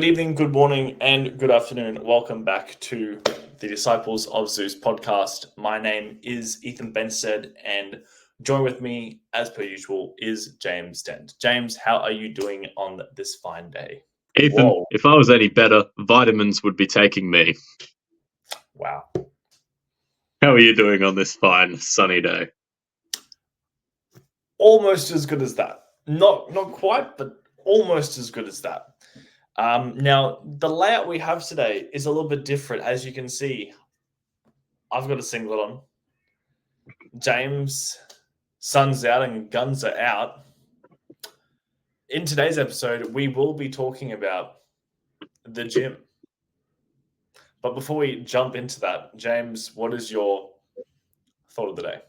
Good evening, good morning, and good afternoon. Welcome back to the Disciples of Zeus podcast. My name is Ethan Benstead, and join with me, as per usual, is James Dent. James, how are you doing on this fine day? Ethan, Whoa. if I was any better, vitamins would be taking me. Wow. How are you doing on this fine, sunny day? Almost as good as that. Not quite, but almost as good as that. Now, the layout we have today is a little bit different. As you can see, I've got a singlet on. James, sun's out and guns are out. In today's episode, we will be talking about the gym. But before we jump into that, James, what is your thought of the day?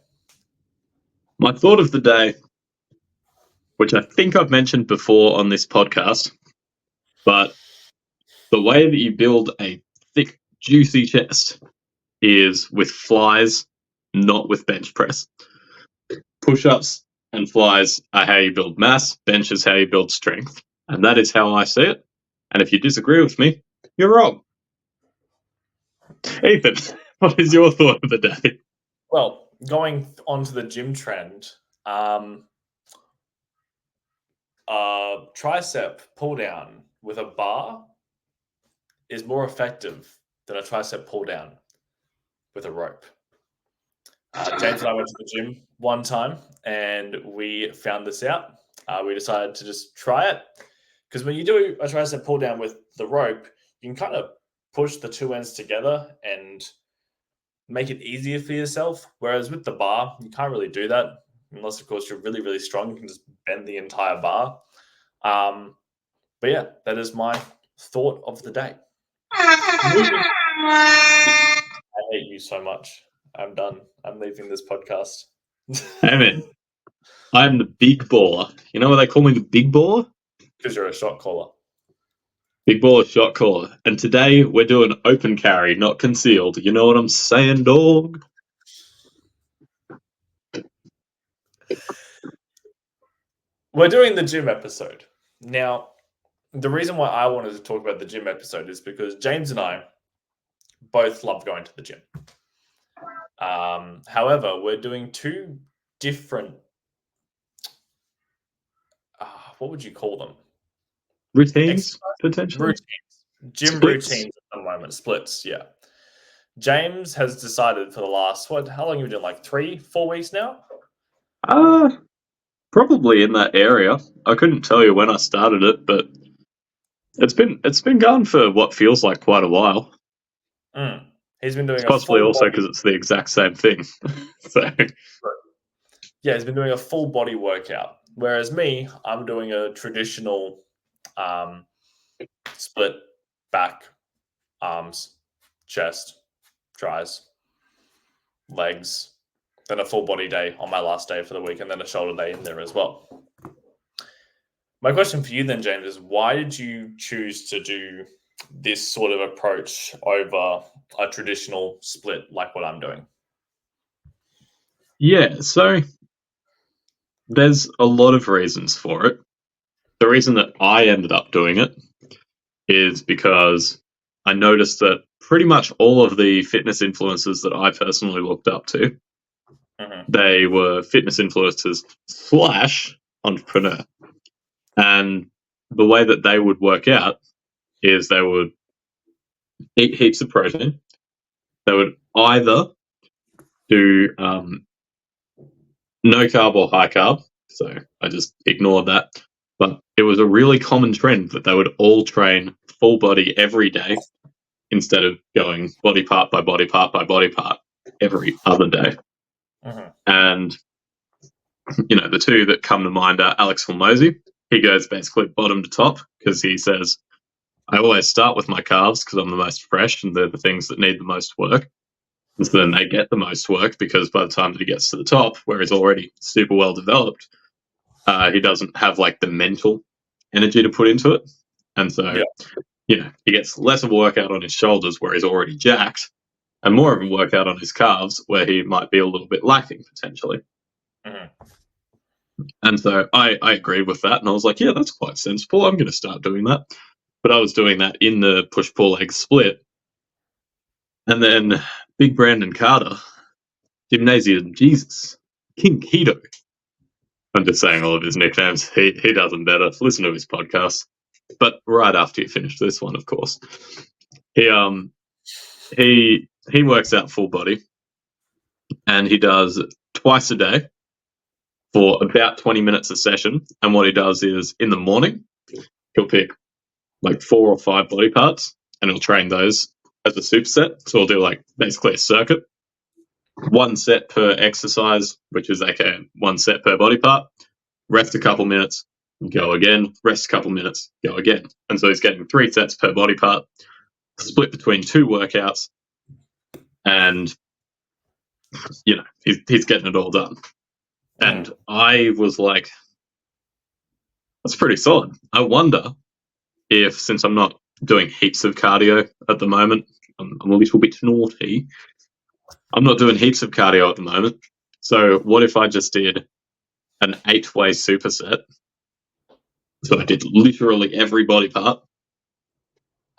My thought of the day, which I think I've mentioned before on this podcast, but the way that you build a thick, juicy chest is with flies, not with bench press. Push-ups and flies are how you build mass, bench is how you build strength. And that is how I see it. And if you disagree with me, you're wrong. Ethan, what is your thought of the day? Well, going on to the gym trend, tricep pull down with a bar is more effective than a tricep pull down with a rope. James and I went to the gym one time and we found this out. We decided to just try it because when you do a tricep pull down with the rope, you can kind of push the two ends together and make it easier for yourself. Whereas with the bar, you can't really do that unless, of course, you're really, really strong. You can just bend the entire bar. But yeah, that is my thought of the day. I hate you so much. I'm done. I'm leaving this podcast. Hey man, I'm the big baller. You know why they call me the big baller? Because you're a shot caller. Big baller shot caller. And today we're doing open carry, not concealed. You know what I'm saying, dog? We're doing the gym episode. Now, the reason why I wanted to talk about the gym episode is because James and I both love going to the gym. However, we're doing two different, what would you call them? Routines, potentially? Routines. Gym Splits. routines at the moment. Splits, yeah. James has decided for the last, how long have you been doing? Like 3-4 weeks now? Probably in that area. I couldn't tell you when I started it, but it's been going for what feels like quite a while. He's been doing it's possibly also because it's the exact same thing. So yeah, he's been doing a full body workout. Whereas me, I'm doing a traditional split back, arms, chest, tries, legs, then a full body day on my last day for the week, and then a shoulder day in there as well. My question for you then, James, is why did you choose to do this sort of approach over a traditional split like what I'm doing? Yeah, so there's a lot of reasons for it. The reason that I ended up doing it is because I noticed that pretty much all of the fitness influencers that I personally looked up to, they were fitness influencers / entrepreneur. And the way that they would work out is they would eat heaps of protein. They would either do no carb or high carb. So I just ignored that. But it was a really common trend that they would all train full body every day instead of going body part by body part by body part every other day. And, you know, the two that come to mind are Alex Hormozy. He goes basically bottom to top because he says, I always start with my calves because I'm the most fresh and they're the things that need the most work. And so then they get the most work because by the time that he gets to the top, where he's already super well developed, he doesn't have like the mental energy to put into it. And so, you know, he gets less of a workout on his shoulders where he's already jacked and more of a workout on his calves where he might be a little bit lacking potentially. And so I agreed with that and I was like, yeah, that's quite sensible. I'm going to start doing that. But I was doing that in the push-pull leg split. And then Big Brandon Carter, Gymnasium Jesus, King Keto. I'm just saying all of his nicknames. He does them better. Listen to his podcast. But right after you finish this one, of course. He works out full body, and he does twice a day for about 20 minutes a session. And what he does is in the morning, he'll pick like 4 or 5 body parts, and he'll train those as a superset. So he'll do like basically a circuit, 1 set per exercise, which is like 1 set per body part. Rest a couple minutes, go again. Rest a couple minutes, go again. And so he's getting 3 sets per body part, split between 2 workouts, and he's getting it all done. And I was like, that's pretty solid. I wonder if, since I'm not doing heaps of cardio at the moment, I'm a little bit naughty. I'm not doing heaps of cardio at the moment. So what if I just did an 8-way superset? So I did literally every body part,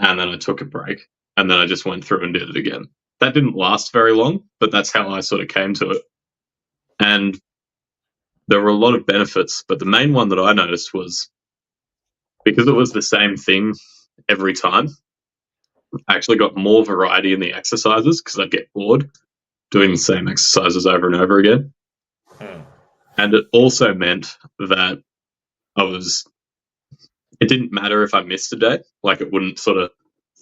and then I took a break, and then I just went through and did it again. That didn't last very long, but that's how I sort of came to it. And there were a lot of benefits, but the main one that I noticed was because it was the same thing every time, I actually got more variety in the exercises because I'd get bored doing the same exercises over and over again. And it also meant that it didn't matter if I missed a day, like it wouldn't sort of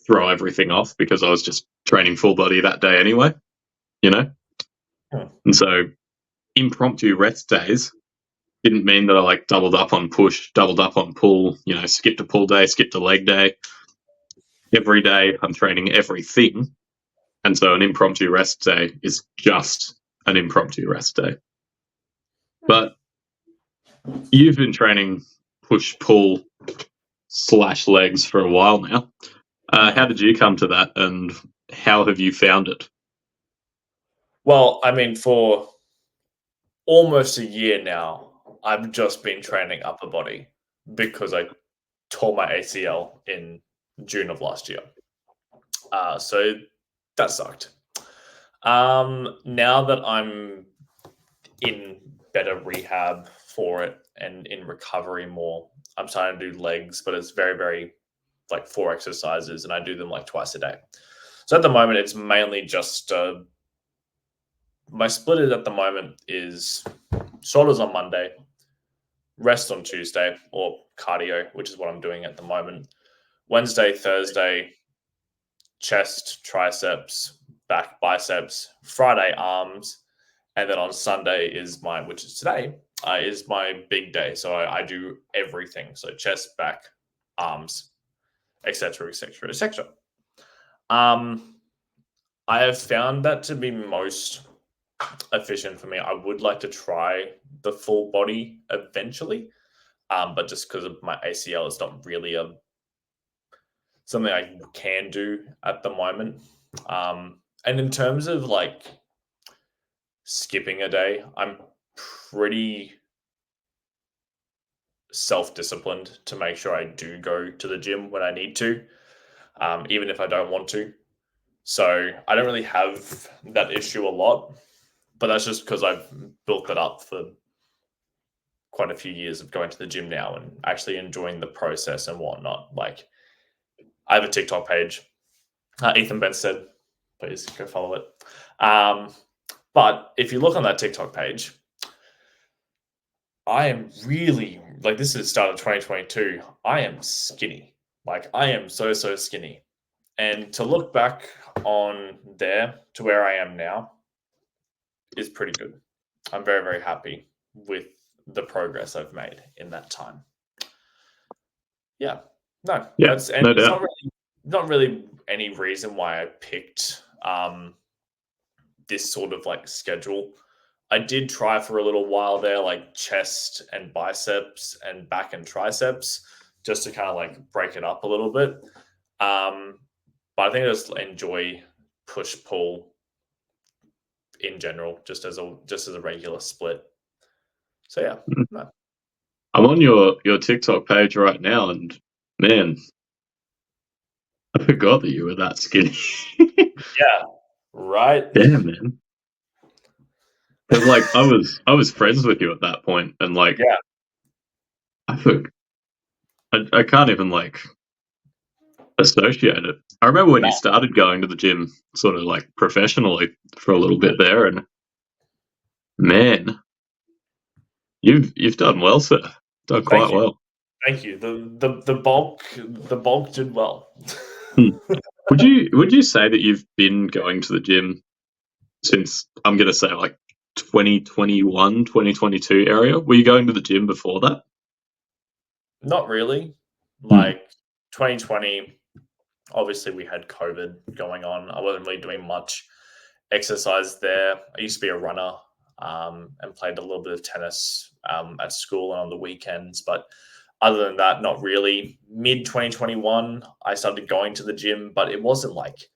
throw everything off because I was just training full body that day anyway, And so impromptu rest days didn't mean that I like doubled up on push, doubled up on pull, skipped a pull day, skipped a leg day. Every day I'm training everything. And so an impromptu rest day is just an impromptu rest day. But you've been training push, pull / legs for a while now. How did you come to that, and how have you found it? Well, I mean, for almost a year now, I've just been training upper body because I tore my ACL in June of last year. So that sucked. Now that I'm in better rehab for it and in recovery more, I'm starting to do legs, but it's very, very like 4 exercises, and I do them like twice a day. So at the moment, it's mainly just my split at the moment is shoulders on Monday, rest on Tuesday, or cardio, which is what I'm doing at the moment. Wednesday, Thursday, chest, triceps, back, biceps. Friday, arms. And then on Sunday which is today, is my big day. So I do everything. So chest, back, arms, etc., etc., etc. I have found that to be most efficient for me. I would like to try the full body eventually, but just because of my ACL, it's not really something I can do at the moment. And in terms of like skipping a day, I'm pretty self-disciplined to make sure I do go to the gym when I need to, even if I don't want to. So I don't really have that issue a lot, but that's just because I've built that up for quite a few years of going to the gym now and actually enjoying the process and whatnot. Like, I have a TikTok page. Ethan Benstead, please go follow it. But if you look on that TikTok page, I am really, like, this is the start of 2022. I am skinny. Like, I am so, so skinny. And to look back on there to where I am now is pretty good. I'm very, very happy with the progress I've made in that time. Yeah. No. Yeah, It's no doubt. not really any reason why I picked this sort of like schedule. I did try for a little while there, like chest and biceps and back and triceps, just to kind of like break it up a little bit. But I think I just enjoy push pull in general, just as a regular split. So yeah, no. I'm on your TikTok page right now, and man, I forgot that you were that skinny. Yeah, right. Damn, man. Because like I was friends with you at that point, and like Yeah, I think I can't even like associate it. I remember when you no, started going to the gym, sort of like professionally for a little bit there, and man, you've done well, sir. Done quite thank you, well. thank you. The bulk did well. Hmm. Would you say that you've been going to the gym since I'm gonna say like 2021, 2022 area? Were you going to the gym before that? Not really. Hmm. Like 2020, obviously we had COVID going on. I wasn't really doing much exercise there. I used to be a runner, and played a little bit of tennis, at school and on the weekends. But other than that, not really. Mid 2021, I started going to the gym, but it wasn't like,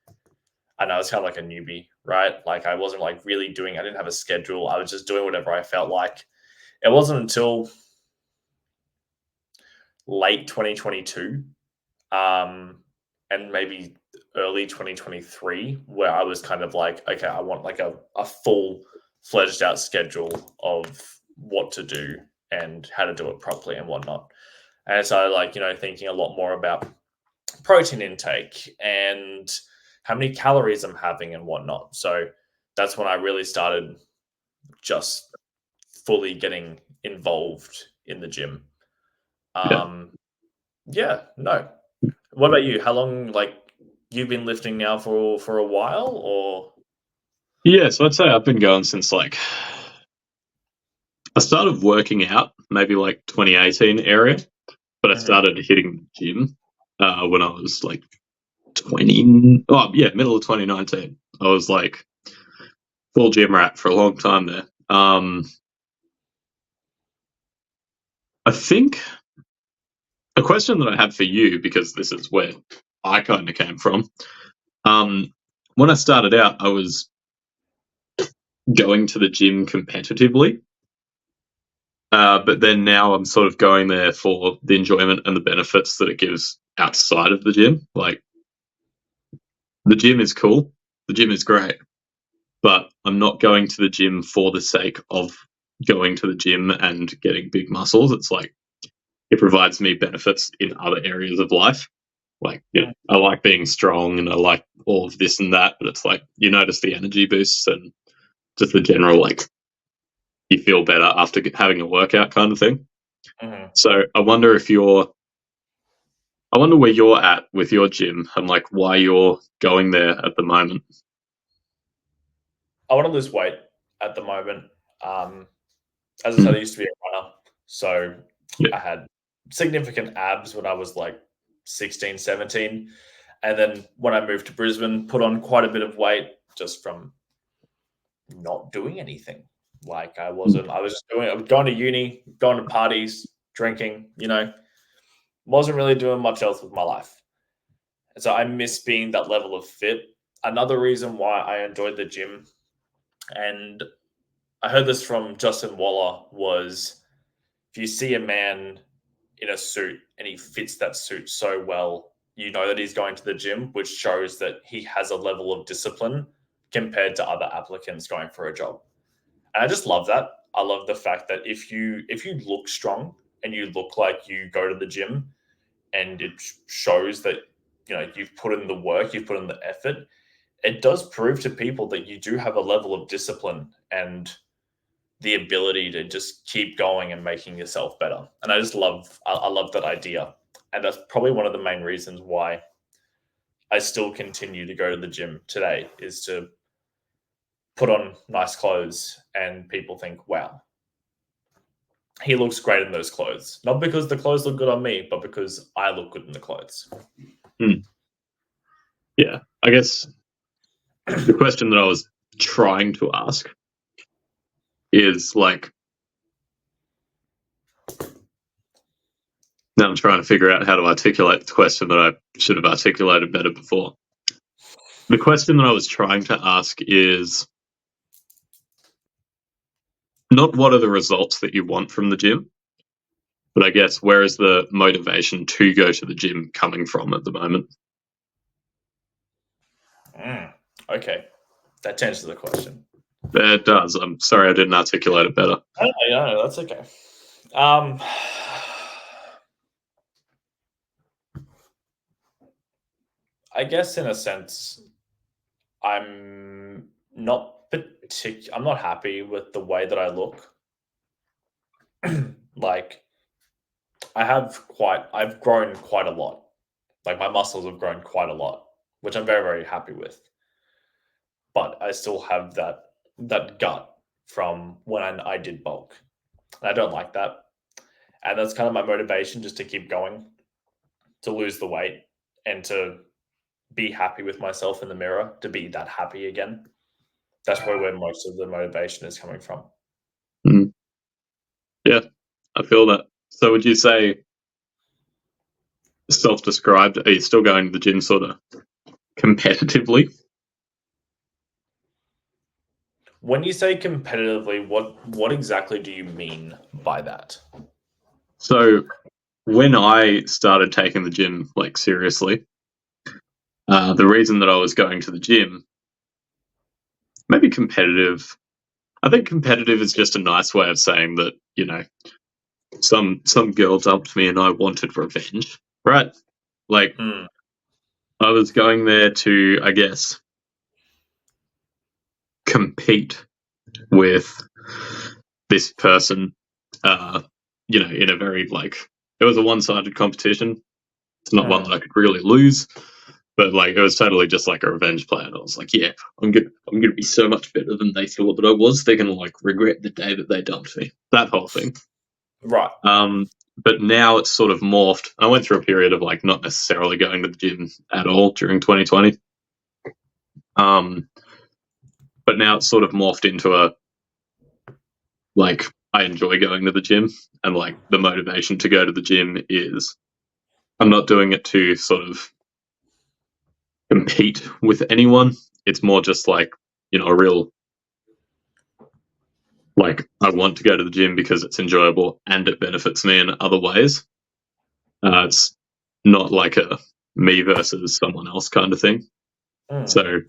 I know it's kind of like a newbie, right? Like I wasn't like really doing, I didn't have a schedule. I was just doing whatever I felt like. It wasn't until late 2022, um, and maybe early 2023 where I was kind of like, okay, I want like a full fledged out schedule of what to do and how to do it properly and whatnot. And so, like, thinking a lot more about protein intake and how many calories I'm having and whatnot. So that's when I really started just fully getting involved in the gym. Yeah. Um, yeah, no. What about you? How long, like, you've been lifting now for a while, or? Yeah, so I'd say I've been going since like I started working out maybe like 2018 area, but I Mhm. started hitting the gym when I was like 20. Oh, yeah, middle of 2019. I was like full gym rat for a long time there. I think a question that I had for you, because this is where I kind of came from. Um, when I started out, I was going to the gym competitively. But then now I'm sort of going there for the enjoyment and the benefits that it gives outside of the gym. Like, the gym is cool, the gym is great, but I'm not going to the gym for the sake of going to the gym and getting big muscles. It's like it provides me benefits in other areas of life. Like, Mm, I like being strong and I like all of this and that, but it's like you notice the energy boosts and just the general, like, you feel better after having a workout kind of thing. mhm. So I wonder where you're at with your gym and like why you're going there at the moment. I want to lose weight at the moment. Um, as I said, I Mm, used to be a runner, so yeah, I had significant abs when I was like 16, 17. And then when I moved to Brisbane, put on quite a bit of weight just from not doing anything. Like mm, I was just I was going to uni, going to parties, drinking, wasn't really doing much else with my life. And so I miss being that level of fit. Another reason why I enjoyed the gym, and I heard this from Justin Waller, was if you see a man in a suit and he fits that suit so well, you know that he's going to the gym, which shows that he has a level of discipline compared to other applicants going for a job. And I just love that. I love the fact that if you look strong and you look like you go to the gym and it shows that you've put in the work, you've put in the effort, it does prove to people that you do have a level of discipline and the ability to just keep going and making yourself better. And I just I love that idea. And that's probably one of the main reasons why I still continue to go to the gym today, is to put on nice clothes and people think, wow, he looks great in those clothes. Not because the clothes look good on me, but because I look good in the clothes. mm. Yeah. I guess the question that I was trying to ask is like, now I'm trying to figure out how to articulate the question that I should have articulated better before. The question that I was trying to ask is not what are the results that you want from the gym, but I guess where is the motivation to go to the gym coming from at the moment? Okay, that changes the question. It does. I'm sorry I didn't articulate it better. No, that's okay. I guess in a sense, I'm not I'm not happy with the way that I look. Like, I've grown quite a lot. Like, my muscles have grown quite a lot, which I'm very, very happy with. But I still have that gut from when I did bulk. And I don't like that. And that's kind of my motivation, just to keep going, to lose the weight and to be happy with myself in the mirror, to be that happy again. That's probably where most of the motivation is coming from. Mm. Yeah, I feel that. So would you say self-described, are you still going to the gym sort of competitively? When you say competitively, what exactly do you mean by that? So when I started taking the gym like seriously, the reason that I was going to the gym, maybe competitive. I think competitive is just a nice way of saying that, you know, some girl dumped me and I wanted revenge, right? Like, Mm. I was going there to, I guess, compete with this person, you know, in a very, like, it was a one-sided competition. It's not one that I could really lose, but like it was totally just like a revenge plan. I was like, yeah, I'm gonna be so much better than they thought that I was. They're gonna like regret the day that they dumped me. That whole thing. Right. But now it's sort of morphed. I went through a period of like not necessarily going to the gym at all during 2020. But now it's sort of morphed into a, like, I enjoy going to the gym, and like the motivation to go to the gym is I'm not doing it to sort of compete with anyone. It's more just like, you know, a real, like, I want to go to the gym because it's enjoyable and it benefits me in other ways. It's not like a me versus someone else kind of thing. So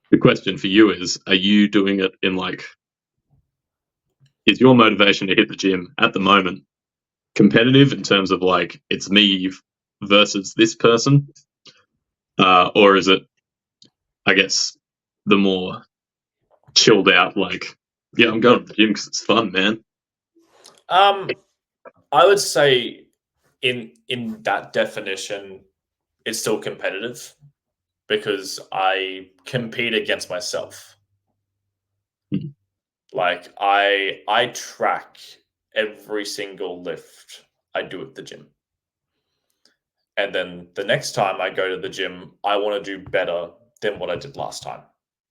the question for you is, are you doing it in like, is your motivation to hit the gym at the moment competitive in terms of like it's me versus this person, or is it, I guess, the more chilled out, like, yeah, I'm going to the gym because it's fun, man? I would say in that definition, it's still competitive because I compete against myself. Mhm. Like, I track every single lift I do at the gym. And then the next time I go to the gym, I want to do better than what I did last time,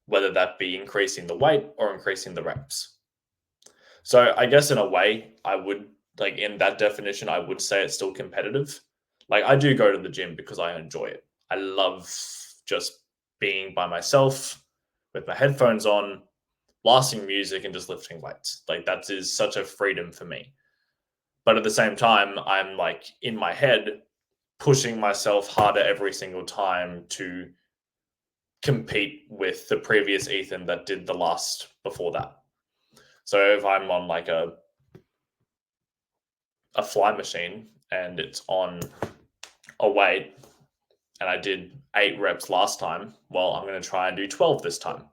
whether that be increasing the weight or increasing the reps. So I guess in a way, I would, like, in that definition, I would say it's still competitive. Like, I do go to the gym because I enjoy it. I love just being by myself with my headphones on, blasting music and just lifting weights. Like, that is such a freedom for me. But at the same time, I'm like in my head pushing myself harder every single time to compete with the previous Ethan that did the last before that. So if I'm on like a fly machine and it's on a weight and I did 8 reps last time, well, I'm going to try and do 12 this time.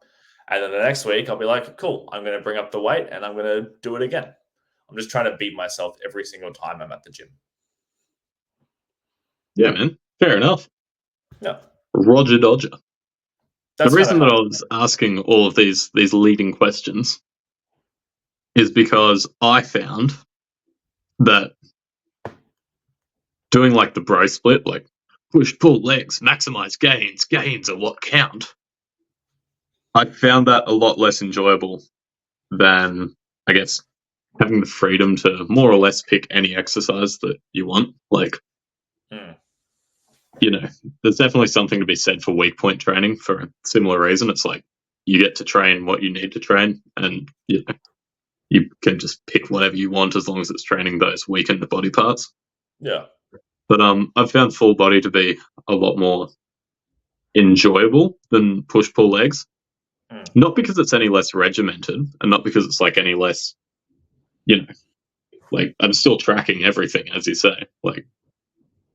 And then the next week, I'll be like, cool, I'm going to bring up the weight and I'm going to do it again. I'm just trying to beat myself every single time I'm at the gym. Yeah, man. Fair enough. Yeah. Roger Dodger. That's the kind of reason how that I was asking all of these leading questions is because I found that doing like the bro split, like push, pull, legs, maximize gains, gains are what count. I found that a lot less enjoyable than, I guess, having the freedom to more or less pick any exercise that you want. Like, you know, there's definitely something to be said for weak point training for a similar reason. It's like you get to train what you need to train, and you know, you can just pick whatever you want as long as it's training those weakened body parts. Yeah. But I've found full body to be a lot more enjoyable than push-pull legs. Mm. Not because it's any less regimented, and not because it's like any less, like I'm still tracking everything, as you say. Like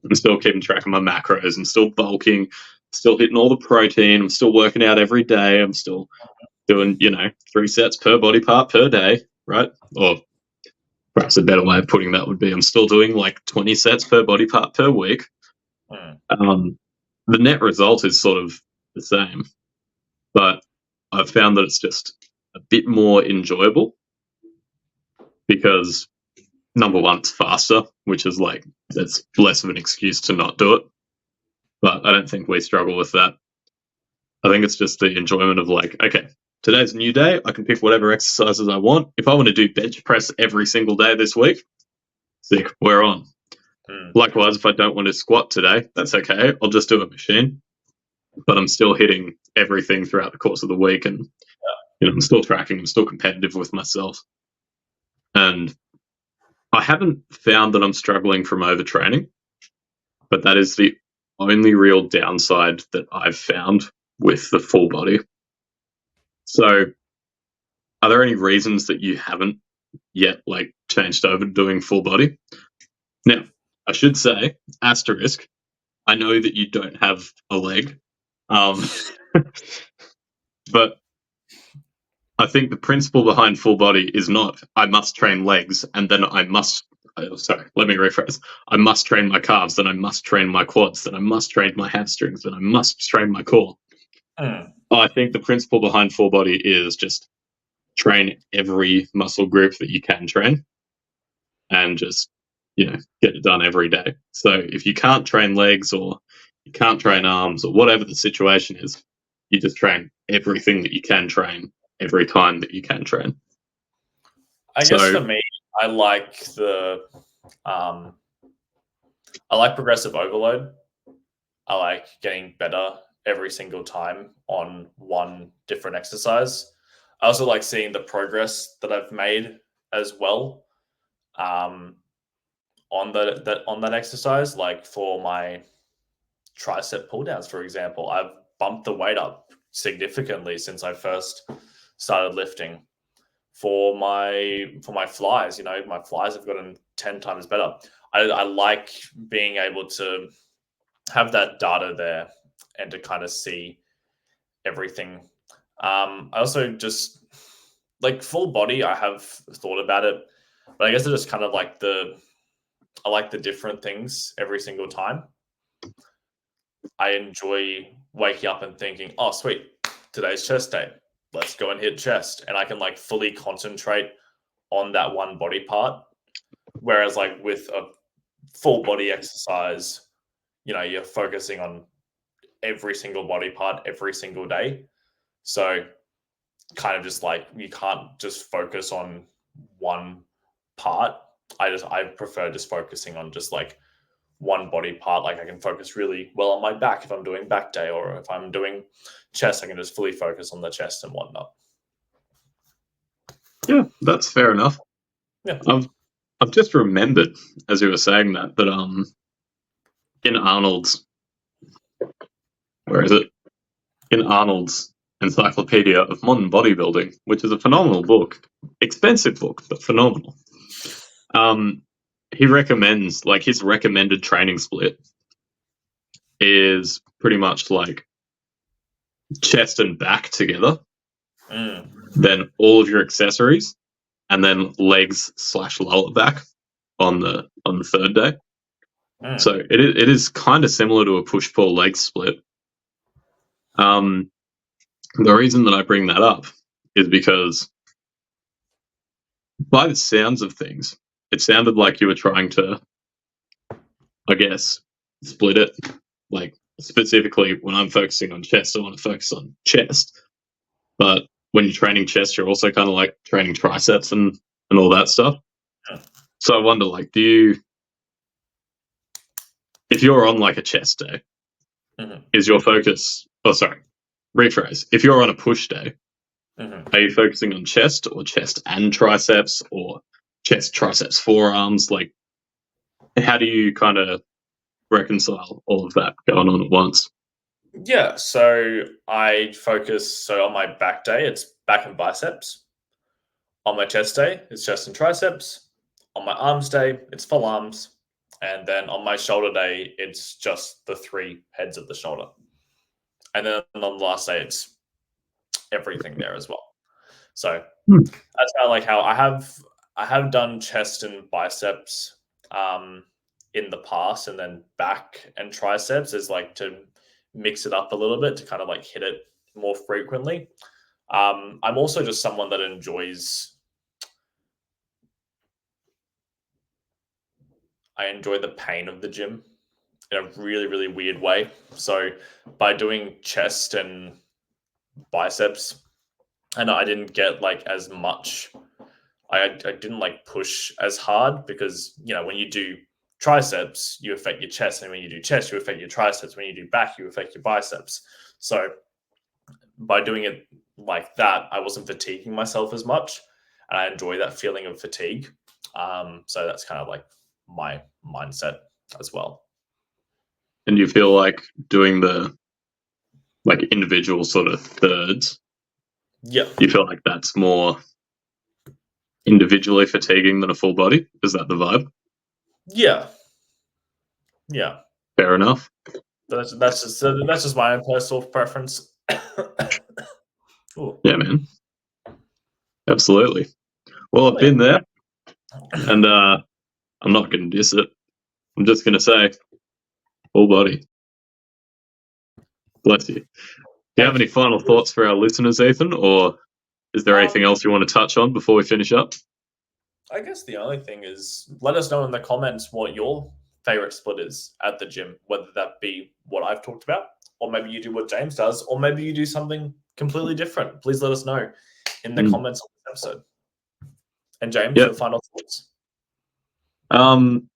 I'm still keeping track of my macros. I'm still bulking, still hitting all the protein. I'm still working out every day. I'm still doing, 3 sets per body part per day, right? Or perhaps a better way of putting that would be I'm still doing like 20 sets per body part per week. The net result is sort of the same, but I've found that it's just a bit more enjoyable because number one, it's faster, which is like, that's less of an excuse to not do it. But I don't think we struggle with that. I think it's just the enjoyment of like, okay, today's a new day. I can pick whatever exercises I want. If I want to do bench press every single day this week, sick, we're on. Likewise, if I don't want to squat today, that's okay. I'll just do a machine. But I'm still hitting everything throughout the course of the week, and I'm still tracking. I'm still competitive with myself. And I haven't found that I'm struggling from overtraining, but that is the only real downside that I've found with the full body. So are there any reasons that you haven't yet like changed over to doing full body? Now, I should say, asterisk, I know that you don't have a leg. But I think the principle behind full body is not I must train legs and then I must let me rephrase. I must train my calves, then I must train my quads, then I must train my hamstrings, then I must train my core. I think the principle behind full body is just train every muscle group that you can train and just, get it done every day. So if you can't train legs or you can't train arms or whatever the situation is, you just train everything that you can train every time that you can train. I guess for me, I like progressive overload. I like getting better every single time on one different exercise. I also like seeing the progress that I've made as well on that exercise. Like for my tricep pull downs, for example, I've bumped the weight up significantly since I first started lifting. For my flies, my flies have gotten 10 times better. I like being able to have that data there and to kind of see everything. I also just like full body. I have thought about it, but I guess it's just kind of like I like the different things every single time. I enjoy waking up and thinking, oh, sweet, today's chest day. Let's go and hit chest. And I can like fully concentrate on that one body part. Whereas like with a full body exercise, you're focusing on every single body part every single day. So kind of just like you can't just focus on one part. I prefer just focusing on just like one body part. Like I can focus really well on my back if I'm doing back day, or if I'm doing chest, I can just fully focus on the chest and whatnot. Yeah, that's fair enough. Yeah. I've just remembered as you were saying that in Arnold's, where is it? In Arnold's Encyclopedia of Modern Bodybuilding, which is a phenomenal book, expensive book, but phenomenal. He recommends, like, his recommended training split is pretty much like chest and back together, then all of your accessories, and then legs / lower back on the third day. So it is kind of similar to a push-pull leg split. The reason that I bring that up is because by the sounds of things, it sounded like you were trying to, I guess, split it. Like specifically when I'm focusing on chest, I want to focus on chest. But when you're training chest, you're also kind of like training triceps and all that stuff. So I wonder, like, if you're on like a chest day, is your focus, rephrase, if you're on a push day, are you focusing on chest or chest and triceps or chest, triceps, forearms? Like, how do you kind of reconcile all of that going on at once? Yeah, so I focus. So on my back day, it's back and biceps. On my chest day, it's chest and triceps. On my arms day, it's full arms. And then on my shoulder day, it's just the three heads of the shoulder. And then on the last day, it's everything there as well. So Hmm. that's kind of like how I have done chest and biceps in the past, and then back and triceps is like to mix it up a little bit to kind of like hit it more frequently. I'm also just someone that enjoys. I enjoy the pain of the gym in a really really weird way. So by doing chest and biceps, and I didn't get like as much. I didn't like push as hard because when you do triceps, you affect your chest, and when you do chest, you affect your triceps. When you do back, you affect your biceps. So by doing it like that, I wasn't fatiguing myself as much, and I enjoy that feeling of fatigue. So that's kind of like my mindset as well. And you feel like doing the like individual sort of thirds, Yeah, you feel like that's more individually fatiguing than a full body? Is that the vibe? yeah, yeah. Fair enough. That's just my own personal preference. Ooh, Yeah, man. Absolutely. Well, I've oh, yeah. been there, and I'm not going to diss it. I'm just going to say, full body. Bless you. Do you have Thank any you. final thoughts for our listeners, Ethan, or is there anything Um, else you want to touch on before we finish up? I guess the only thing is let us know in the comments what your favorite split is at the gym, whether that be what I've talked about, or maybe you do what James does, or maybe you do something completely different. Please let us know in the Mm. comments of this episode. And James, your Yep. final thoughts? Um,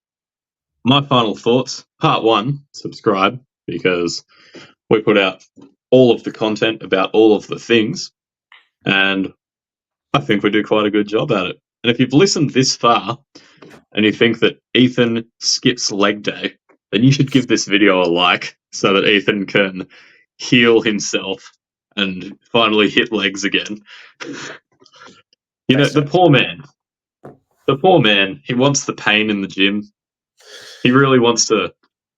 my final thoughts. Part one: subscribe, because we put out all of the content about all of the things, and I think we do quite a good job at it. And if you've listened this far and you think that Ethan skips leg day, then you should give this video a like so that Ethan can heal himself and finally hit legs again. Thanks, The James. poor man. The poor man. He wants the pain in the gym. He really wants to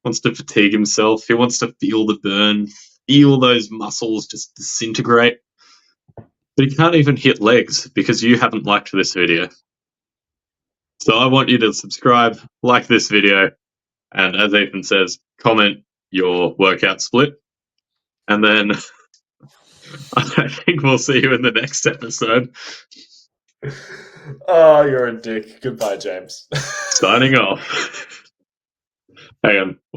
fatigue himself. He wants to feel the burn, feel those muscles just disintegrate. But he can't even hit legs because you haven't liked this video. So I want you to subscribe, like this video, and as Ethan says, comment your workout split. And then I think we'll see you in the next episode. Oh, you're a dick. Goodbye, James. Signing off. Hang on.